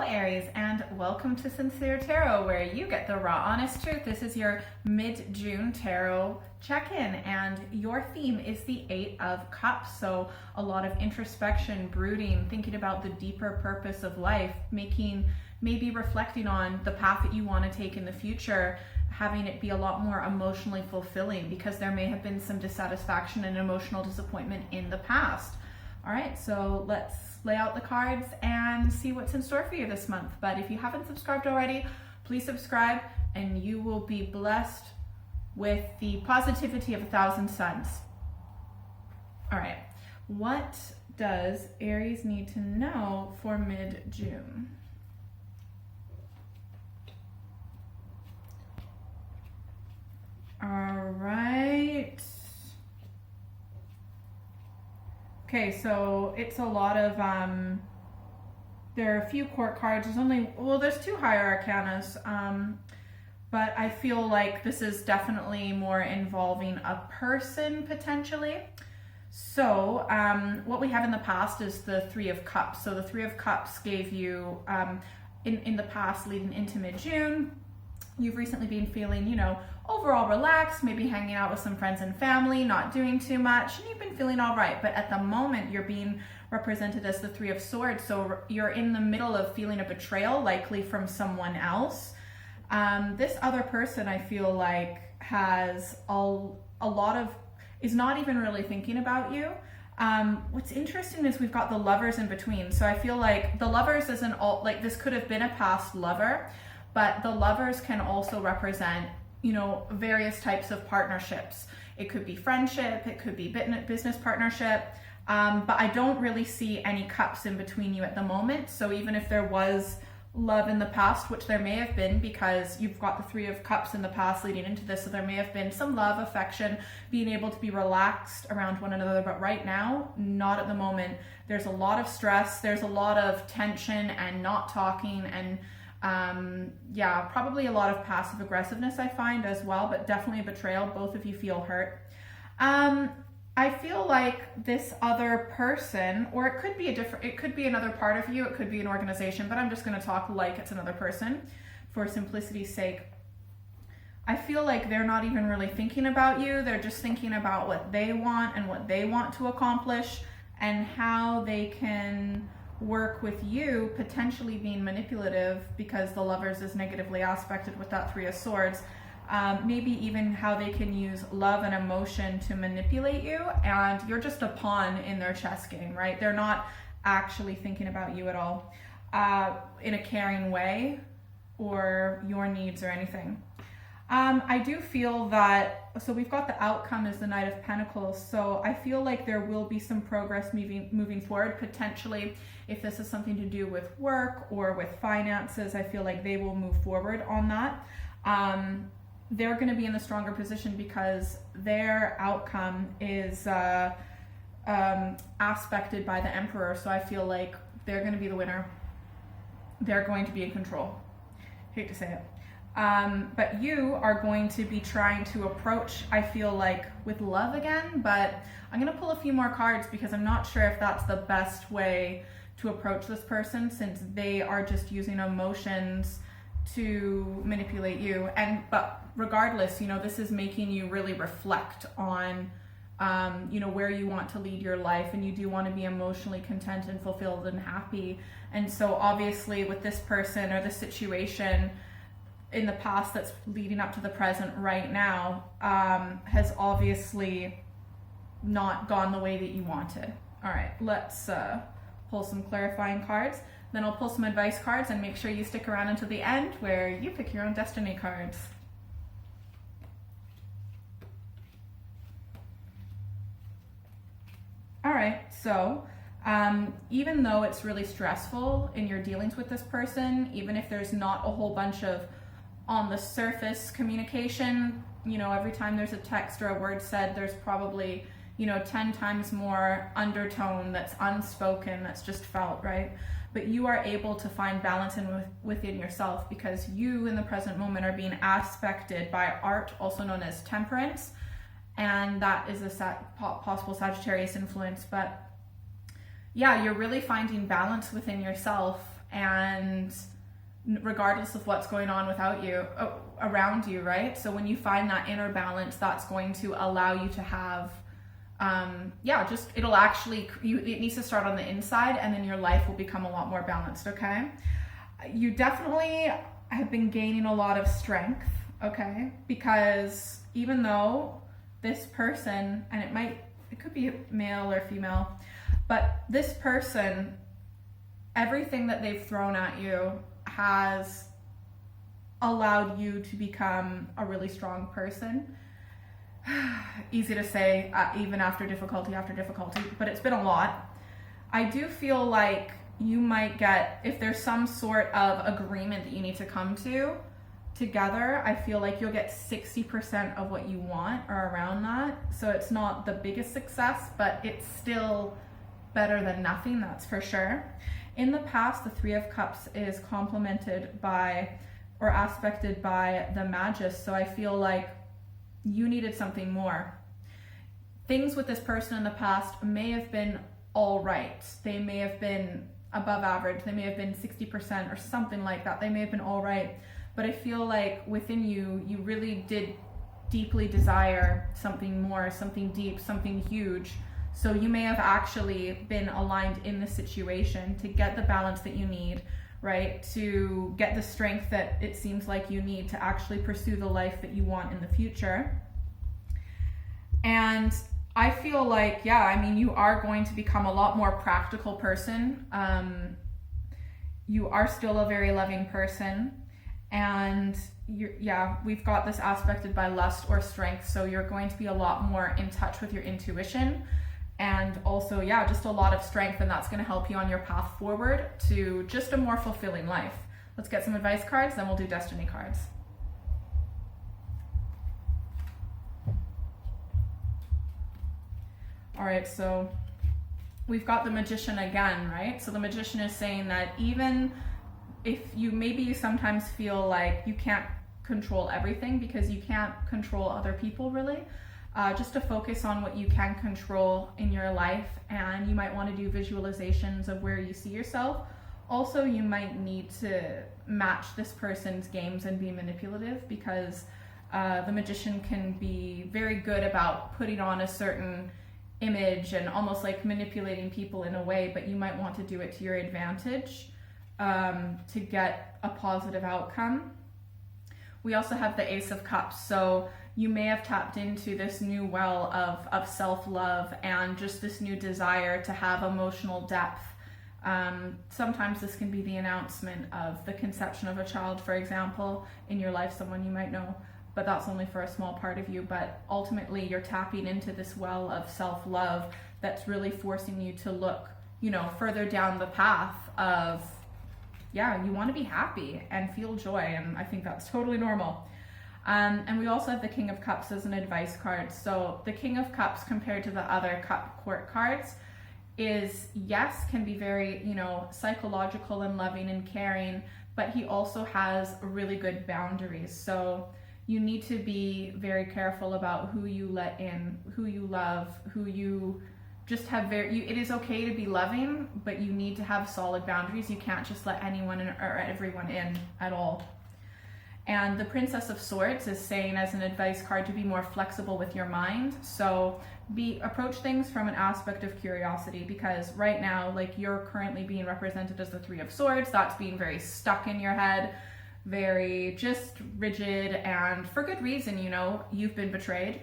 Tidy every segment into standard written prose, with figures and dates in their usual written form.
Hello Aries, and welcome to Sincere Tarot, where you get the raw, honest truth. This is your mid-June tarot check-in, and your theme is the Eight of Cups. So a lot of introspection, brooding, thinking about the deeper purpose of life, maybe reflecting on the path that you want to take in the future, having it be a lot more emotionally fulfilling because there may have been some dissatisfaction and emotional disappointment in the past. All right, so let's lay out the cards and see what's in store for you this month. But if you haven't subscribed already, please subscribe and you will be blessed with the positivity of 1,000 suns. All right, what does Aries need to know for mid-June? All right. Okay, so it's a lot of, there are a few court cards. There's two higher arcanas, but I feel like this is definitely more involving a person potentially. So what we have in the past is the Three of Cups. So the Three of Cups gave you, in the past leading into mid-June, you've recently been feeling, overall relaxed, maybe hanging out with some friends and family, not doing too much, and you've been feeling all right. But at the moment, you're being represented as the Three of Swords. So you're in the middle of feeling a betrayal, likely from someone else. This other person, I feel like, has is not even really thinking about you. What's interesting is we've got the Lovers in between. So I feel like the Lovers isn't all, like this could have been a past lover, but the Lovers can also represent, various types of partnerships. It could be friendship, it could be business partnership, but I don't really see any cups in between you at the moment. So even if there was love in the past, which there may have been because you've got the Three of Cups in the past leading into this, so there may have been some love, affection, being able to be relaxed around one another, but right now, not at the moment. There's a lot of stress, there's a lot of tension and not talking, and probably a lot of passive aggressiveness I find as well, but definitely a betrayal. Both of you feel hurt. I feel like this other person, or it could be another part of you, it could be an organization, but I'm just going to talk like it's another person for simplicity's sake. I feel like they're not even really thinking about you. They're just thinking about what they want and what they want to accomplish and how they can work with you, potentially being manipulative because the Lovers is negatively aspected with that Three of Swords. Maybe even how they can use love and emotion to manipulate you, and you're just a pawn in their chess game, right? They're not actually thinking about you at all in a caring way or your needs or anything. I do feel that, so we've got the outcome as the Knight of Pentacles, so I feel like there will be some progress moving forward, potentially if this is something to do with work or with finances. I feel like they will move forward on that. They're going to be in the stronger position because their outcome is aspected by the Emperor, so I feel like they're going to be the winner. They're going to be in control. Hate to say it. But you are going to be trying to approach, I feel like, with love again, but I'm going to pull a few more cards because I'm not sure if that's the best way to approach this person, since they are just using emotions to manipulate you. But regardless, this is making you really reflect on, where you want to lead your life, and you do want to be emotionally content and fulfilled and happy. And so obviously with this person or the situation in the past that's leading up to the present right now, has obviously not gone the way that you wanted. All right, let's pull some clarifying cards. Then I'll pull some advice cards, and make sure you stick around until the end where you pick your own destiny cards. All right, so even though it's really stressful in your dealings with this person, even if there's not a whole bunch of on the surface communication, every time there's a text or a word said, there's probably, 10 times more undertone that's unspoken, that's just felt, right? But you are able to find balance within yourself because you in the present moment are being aspected by art, also known as temperance, and that is a possible Sagittarius influence. But yeah, you're really finding balance within yourself and regardless of what's going on around you, right? So when you find that inner balance, that's going to allow you to have it needs to start on the inside, and then your life will become a lot more balanced. Okay, you definitely have been gaining a lot of strength, okay, because even though this person, and it could be male or female, but this person, everything that they've thrown at you has allowed you to become a really strong person. Easy to say, even after difficulty, but it's been a lot. I do feel like you might get, if there's some sort of agreement that you need to come to together, I feel like you'll get 60% of what you want or around that. So it's not the biggest success, but it's still better than nothing, that's for sure. In the past, the Three of Cups is complemented by or aspected by the Magus, so I feel like you needed something more. Things with this person in the past may have been all right. They may have been above average. They may have been 60% or something like that. They may have been all right. But I feel like within you, you really did deeply desire something more, something deep, something huge. So you may have actually been aligned in the situation to get the balance that you need, right? To get the strength that it seems like you need to actually pursue the life that you want in the future. And I feel like, you are going to become a lot more practical person. You are still a very loving person. And we've got this aspected by lust or strength. So you're going to be a lot more in touch with your intuition. And also, just a lot of strength, and that's going to help you on your path forward to just a more fulfilling life. Let's get some advice cards, then we'll do destiny cards. All right, so we've got the Magician again, right? So the Magician is saying that even if you sometimes feel like you can't control everything because you can't control other people really. Just to focus on what you can control in your life, and you might want to do visualizations of where you see yourself. Also, you might need to match this person's games and be manipulative, because the Magician can be very good about putting on a certain image and almost like manipulating people in a way, but you might want to do it to your advantage to get a positive outcome. We also have the Ace of Cups, so you may have tapped into this new well of self-love and just this new desire to have emotional depth. Sometimes this can be the announcement of the conception of a child, for example, in your life, someone you might know, but that's only for a small part of you. But ultimately, you're tapping into this well of self-love that's really forcing you to look, further down the path of, you want to be happy and feel joy, and I think that's totally normal. And we also have the King of Cups as an advice card. So the King of Cups compared to the other court cards can be very, psychological and loving and caring, but he also has really good boundaries. So you need to be very careful about who you let in, who you love, who you just have it is okay to be loving, but you need to have solid boundaries. You can't just let anyone or everyone in at all. And the Princess of Swords is saying as an advice card to be more flexible with your mind. So approach things from an aspect of curiosity, because right now, like, you're currently being represented as the Three of Swords. That's being very stuck in your head, very just rigid, and for good reason. You've been betrayed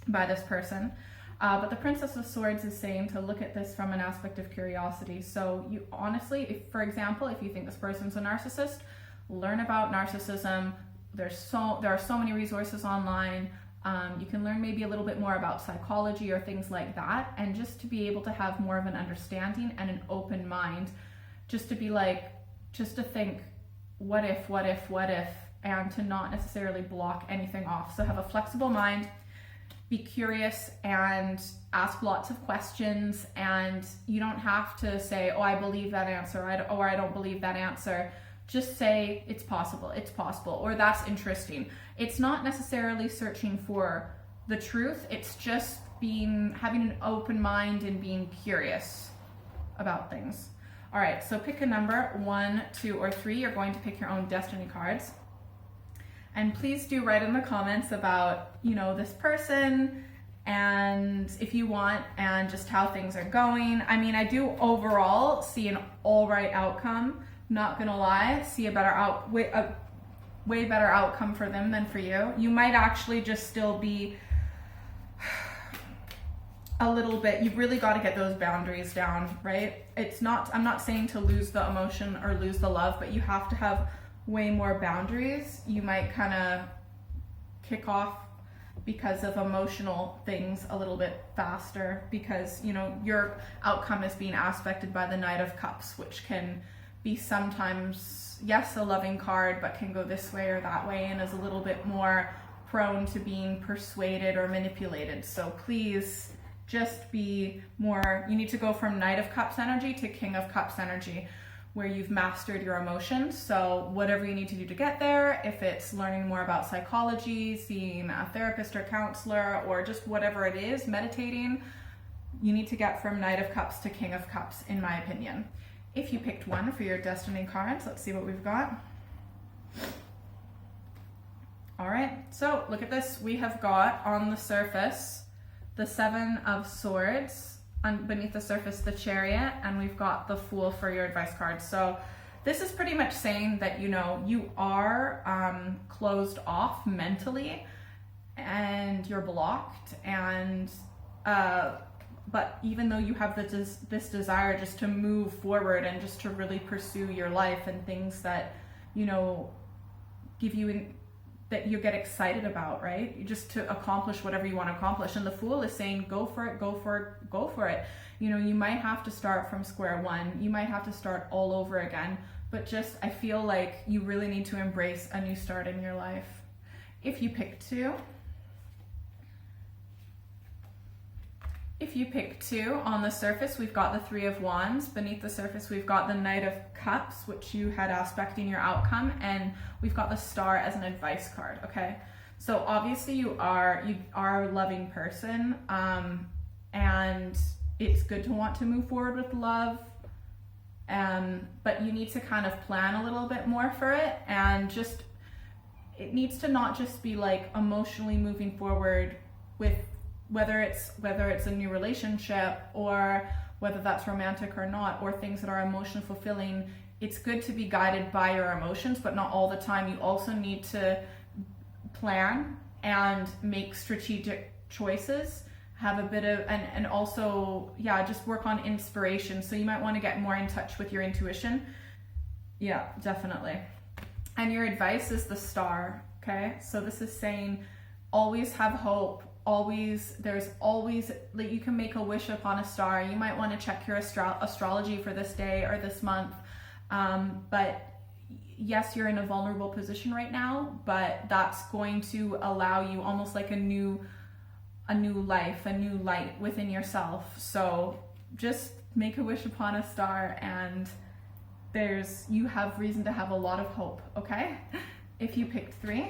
by this person. But the Princess of Swords is saying to look at this from an aspect of curiosity. So you honestly, for example, if you think this person's a narcissist, learn about narcissism. There are so many resources online. You can learn maybe a little bit more about psychology or things like that, and just to be able to have more of an understanding and an open mind, just to think, what if, and to not necessarily block anything off. So have a flexible mind, be curious, and ask lots of questions. And you don't have to say, oh, I believe that answer, or I don't believe that answer. Just say, it's possible, or that's interesting. It's not necessarily searching for the truth. It's just having an open mind and being curious about things. All right, so pick a number, 1, 2, or 3. You're going to pick your own destiny cards. And please do write in the comments about, this person, and if you want, and just how things are going. I mean, I do overall see an all right outcome. Not gonna lie, see a way better outcome for them than for you. You might actually just still be a little bit, you've really got to get those boundaries down, right? I'm not saying to lose the emotion or lose the love, but you have to have way more boundaries. You might kind of kick off because of emotional things a little bit faster, because your outcome is being aspected by the Knight of Cups, which can be sometimes, yes, a loving card, but can go this way or that way, and is a little bit more prone to being persuaded or manipulated. So please just be more, you need to go from Knight of Cups energy to King of Cups energy, where you've mastered your emotions. So whatever you need to do to get there, if it's learning more about psychology, seeing a therapist or counselor, or just whatever it is, meditating, you need to get from Knight of Cups to King of Cups, in my opinion. If you picked 1 for your destiny cards, let's see what we've got. All right, so look at this. We have got on the surface the 7 of Swords, beneath the surface the Chariot, and we've got the Fool for your advice card. So this is pretty much saying that you are closed off mentally, and you're blocked, and but even though you have this desire just to move forward and just to really pursue your life and things that give you that you get excited about, right? Just to accomplish whatever you want to accomplish. And the Fool is saying, go for it, go for it, go for it. You might have to start from square one. You might have to start all over again. But just, I feel like you really need to embrace a new start in your life. If you pick 2, on the surface, we've got the 3 of Wands. Beneath the surface, we've got the Knight of Cups, which you had aspecting your outcome, and we've got the Star as an advice card, okay? So obviously you are a loving person, and it's good to want to move forward with love, but you need to kind of plan a little bit more for it, and just, it needs to not just be like emotionally moving forward with whether it's a new relationship, or whether that's romantic or not, or things that are emotionally fulfilling. It's good to be guided by your emotions, but not all the time. You also need to plan and make strategic choices, have a bit of, and also, just work on inspiration. So you might want to get more in touch with your intuition. Yeah, definitely. And your advice is the Star, okay? So this is saying, always have hope. There's always, like, you can make a wish upon a star. You might want to check your astrology for this day or this month. But yes, you're in a vulnerable position right now, but that's going to allow you almost like a new life, a new light within yourself. So just make a wish upon a star, and you have reason to have a lot of hope, okay? If you picked 3.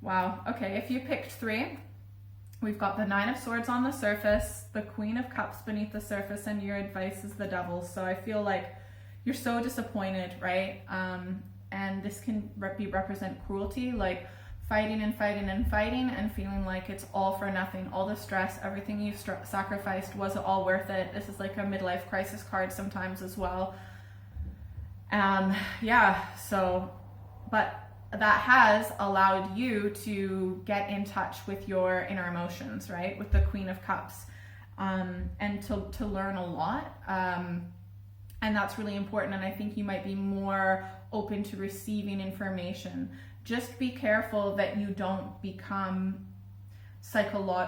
Wow, okay, if you picked 3, we've got the 9 of Swords on the surface, the Queen of Cups beneath the surface, and your advice is the Devil. So I feel like you're so disappointed, right? And this can represent cruelty, like fighting and fighting and fighting, and feeling like it's all for nothing. All the stress, everything you've sacrificed, was it all worth it? This is like a midlife crisis card sometimes as well. But that has allowed you to get in touch with your inner emotions, right? With the Queen of Cups, and to learn a lot. And that's really important. And I think you might be more open to receiving information. Just be careful that you don't become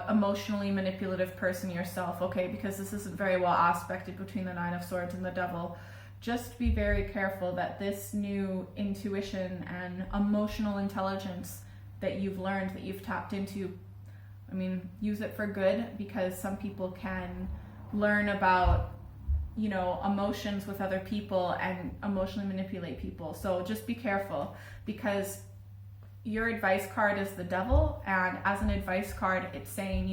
emotionally manipulative person yourself, okay? Because this isn't very well aspected between the 9 of Swords and the Devil. Just be very careful that this new intuition and emotional intelligence that you've learned, that you've tapped into, use it for good, because some people can learn about, emotions with other people and emotionally manipulate people. So just be careful, because your advice card is the Devil, and as an advice card, it's saying,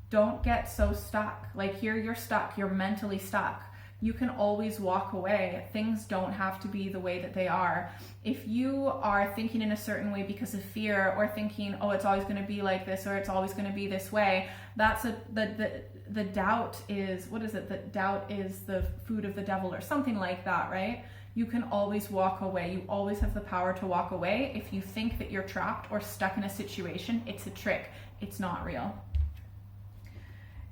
Don't get so stuck. Like here you're stuck, you're mentally stuck. You can always walk away. Things don't have to be the way that they are. If you are thinking in a certain way because of fear, or thinking, oh, it's always going to be like this, or it's always going to be this way, that's the doubt is, what is it? The doubt is the food of the devil, or something like that, right? You can always walk away. You always have the power to walk away. If you think that you're trapped or stuck in a situation, it's a trick. It's not real.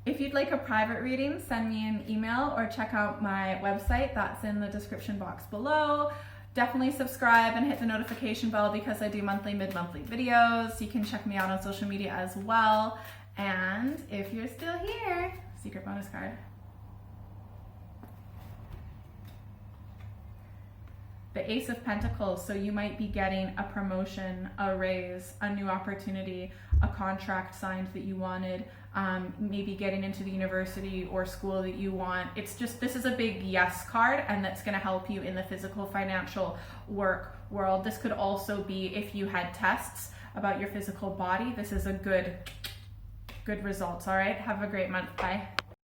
If you'd like a private reading, send me an email or check out my website. That's in the description box below. Definitely subscribe and hit the notification bell because I do monthly, mid-monthly videos. You can check me out on social media as well. And if you're still here, secret bonus card. The Ace of Pentacles, so you might be getting a promotion, a raise, a new opportunity, a contract signed that you wanted, maybe getting into the university or school that you want. It's just, this is a big yes card, and that's going to help you in the physical, financial, work world. This could also be if you had tests about your physical body. This is a good results. All right, have a great month. Bye.